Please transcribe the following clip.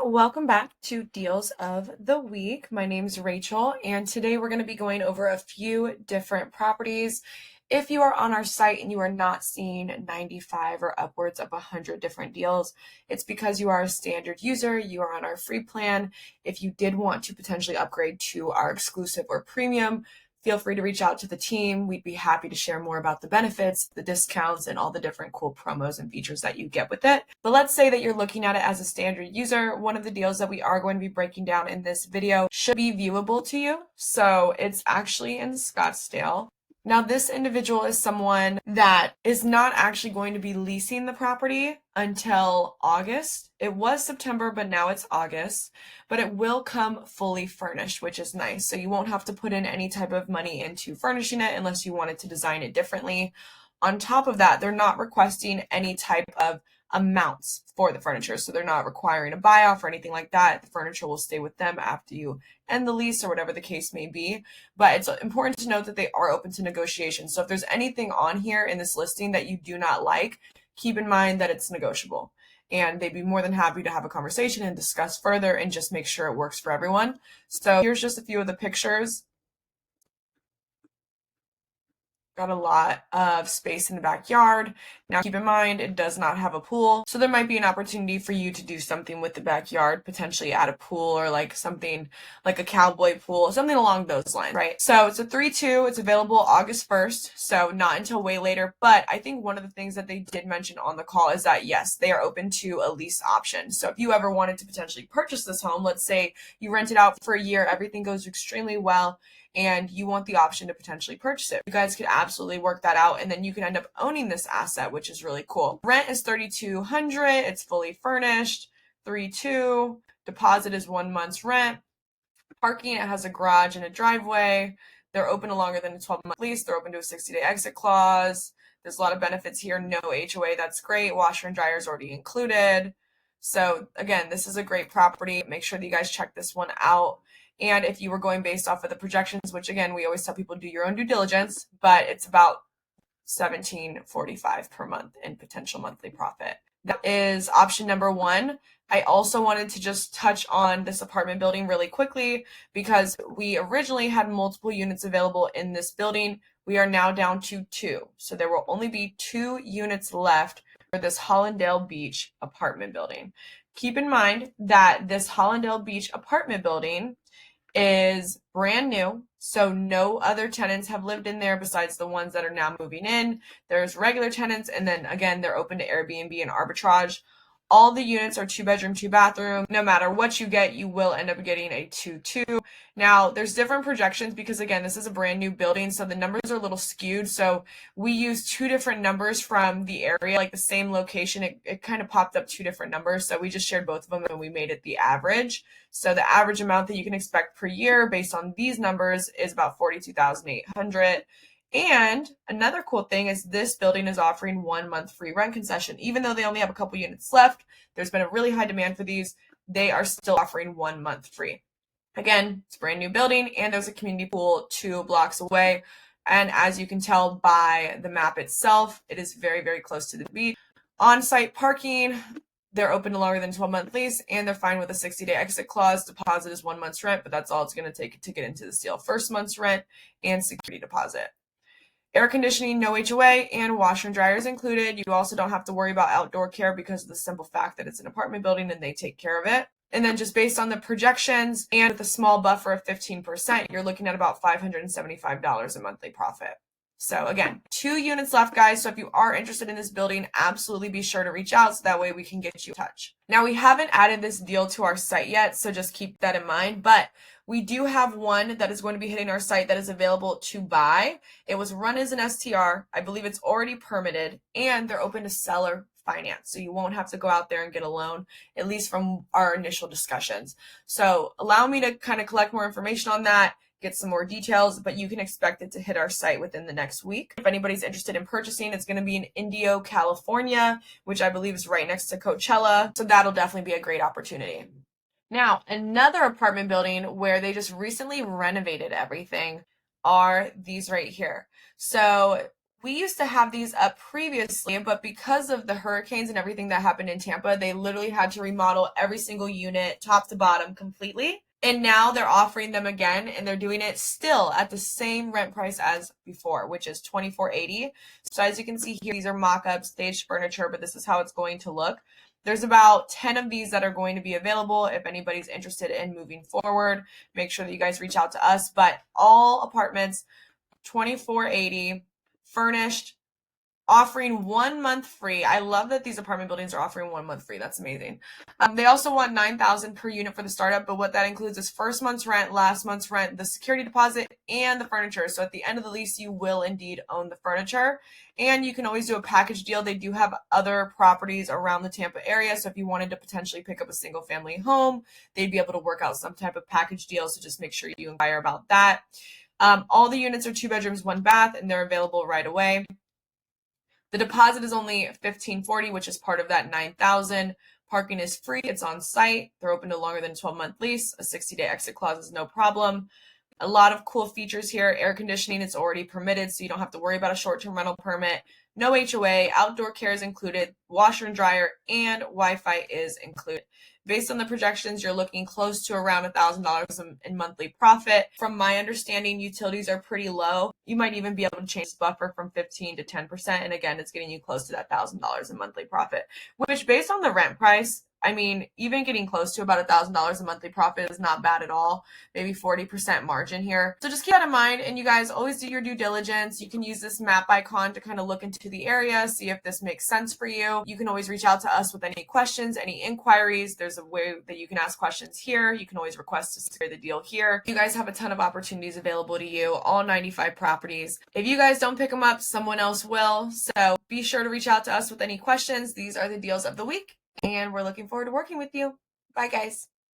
welcome back to Deals of the Week. My name's Rachel, and today we're going to be going over a few different properties. If you are on our site and you are not seeing 95 or upwards of 100 different deals, it's because you are a standard user, you are on our free plan. If you did want to potentially upgrade to our exclusive or premium, feel free to reach out to the team. We'd be happy to share more about the benefits, the discounts, and all the different cool promos and features that you get with it. But let's say that you're looking at it as a standard user. One of the deals that we are going to be breaking down in this video should be viewable to you. So it's actually in Scottsdale. Now, this individual is someone that is not actually going to be leasing the property until August. It was September, but now it's August. But it will come fully furnished, which is nice. So you won't have to put in any type of money into furnishing it unless you wanted to design it differently. On top of that, they're not requesting any type of amounts for the furniture. So they're not requiring a buy-off or anything like that. The furniture will stay with them after you end the lease or whatever the case may be. But it's important to note that they are open to negotiation. So if there's anything on here in this listing that you do not like, keep in mind that it's negotiable. And they'd be more than happy to have a conversation and discuss further and just make sure it works for everyone. So here's just a few of the pictures. Got a lot of space in the backyard. Now keep in mind, it does not have a pool. So there might be an opportunity for you to do something with the backyard, potentially add a pool or like something like a cowboy pool, something along those lines, right? So it's a 3-2, it's available August 1st, so not until way later. But I think one of the things that they did mention on the call is that yes, they are open to a lease option. So if you ever wanted to potentially purchase this home, let's say you rent it out for a year, everything goes extremely well, and you want the option to potentially purchase it, you guys could absolutely work that out, and then you can end up owning this asset, which is really cool. Rent is $3,200. It's fully furnished. 3-2. Deposit is 1 month's rent. Parking, it has a garage and a driveway. They're open to longer than a 12-month lease. They're open to a 60-day exit clause. There's a lot of benefits here. No HOA. That's great. Washer and dryer is already included. So again, this is a great property. Make sure that you guys check this one out. And if you were going based off of the projections, which again, we always tell people do your own due diligence, but it's about $1,745 per month in potential monthly profit. That is option number one. I also wanted to just touch on this apartment building really quickly because we originally had multiple units available in this building. We are now down to 2. So there will only be 2 units left for this Hollandale Beach apartment building. Keep in mind that this Hollandale Beach apartment building is brand new, so no other tenants have lived in there besides the ones that are now moving in. There's regular tenants, and then again, they're open to Airbnb and arbitrage. All the units are 2-bedroom, 2-bathroom. No matter what you get, you will end up getting a 2-2. Now, there's different projections because, again, this is a brand new building, so the numbers are a little skewed. So we use 2 different numbers from the area, like the same location. It kind of popped up 2 different numbers, so we just shared both of them and we made it the average. So the average amount that you can expect per year based on these numbers is about $42,800. And another cool thing is this building is offering 1 month free rent concession. Even though they only have a couple units left, there's been a really high demand for these. They are still offering 1 month free. Again, it's a brand new building and there's a community pool 2 blocks away. And as you can tell by the map itself, it is very, very close to the beach. On-site parking, they're open to longer than 12-month lease, and they're fine with a 60-day exit clause. Deposit is 1 month's rent, but that's all it's going to take to get into this deal. First month's rent and security deposit. Air conditioning, no HOA, and washer and dryer is included. You also don't have to worry about outdoor care because of the simple fact that it's an apartment building and they take care of it. And then just based on the projections and with a small buffer of 15%, you're looking at about $575 a monthly profit. So again, 2 units left, guys. So if you are interested in this building, absolutely be sure to reach out so that way we can get you in touch. Now, we haven't added this deal to our site yet, so just keep that in mind. But we do have one that is going to be hitting our site that is available to buy. It was run as an STR. I believe it's already permitted, and they're open to seller finance. So you won't have to go out there and get a loan, at least from our initial discussions. So allow me to kind of collect more information on that, get some more details, but you can expect it to hit our site within the next week. If anybody's interested in purchasing, it's going to be in Indio, California, which I believe is right next to Coachella. So that'll definitely be a great opportunity. Now, another apartment building where they just recently renovated everything are these right here. So We used to have these up previously, but because of the hurricanes and everything that happened in Tampa, they literally had to remodel every single unit top to bottom completely. And now they're offering them again, and they're doing it still at the same rent price as before, which is $24.80. So as you can see here, these are mock-ups, staged furniture, but this is how it's going to look. There's about 10 of these that are going to be available. If anybody's interested in moving forward, make sure that you guys reach out to us. But all apartments, $24.80, furnished, offering 1 month free. I love that these apartment buildings are offering 1 month free. That's amazing. They also want $9,000 per unit for the startup, but what that includes is first month's rent, last month's rent, the security deposit, and the furniture. So at the end of the lease, you will indeed own the furniture. And you can always do a package deal. They do have other properties around the Tampa area. So if you wanted to potentially pick up a single family home, they'd be able to work out some type of package deal. So just make sure you inquire about that. All the units are 2 bedrooms, 1 bath, and they're available right away. The deposit is only $1,540, which is part of that $9,000. Parking is free. It's on site. They're open to longer than a 12-month lease. A 60-day exit clause is no problem. A lot of cool features here. Air conditioning is already permitted, so you don't have to worry about a short-term rental permit. No HOA. Outdoor care is included. Washer and dryer and Wi-Fi is included. Based on the projections, you're looking close to around $1,000 in monthly profit. From my understanding, utilities are pretty low. You might even be able to change the buffer from 15 to 10%. And again, it's getting you close to that $1,000 in monthly profit, which based on the rent price, I mean, even getting close to about $1,000 in monthly profit is not bad at all. Maybe 40% margin here. So just keep that in mind. And you guys always do your due diligence. You can use this map icon to kind of look into the area, see if this makes sense for you. You can always reach out to us with any questions, any inquiries. There's a way that you can ask questions here. You can always request to secure the deal here. You guys have a ton of opportunities available to you, all 95 properties. If you guys don't pick them up, someone else will. So be sure to reach out to us with any questions. These are the deals of the week, and we're looking forward to working with you. Bye, guys.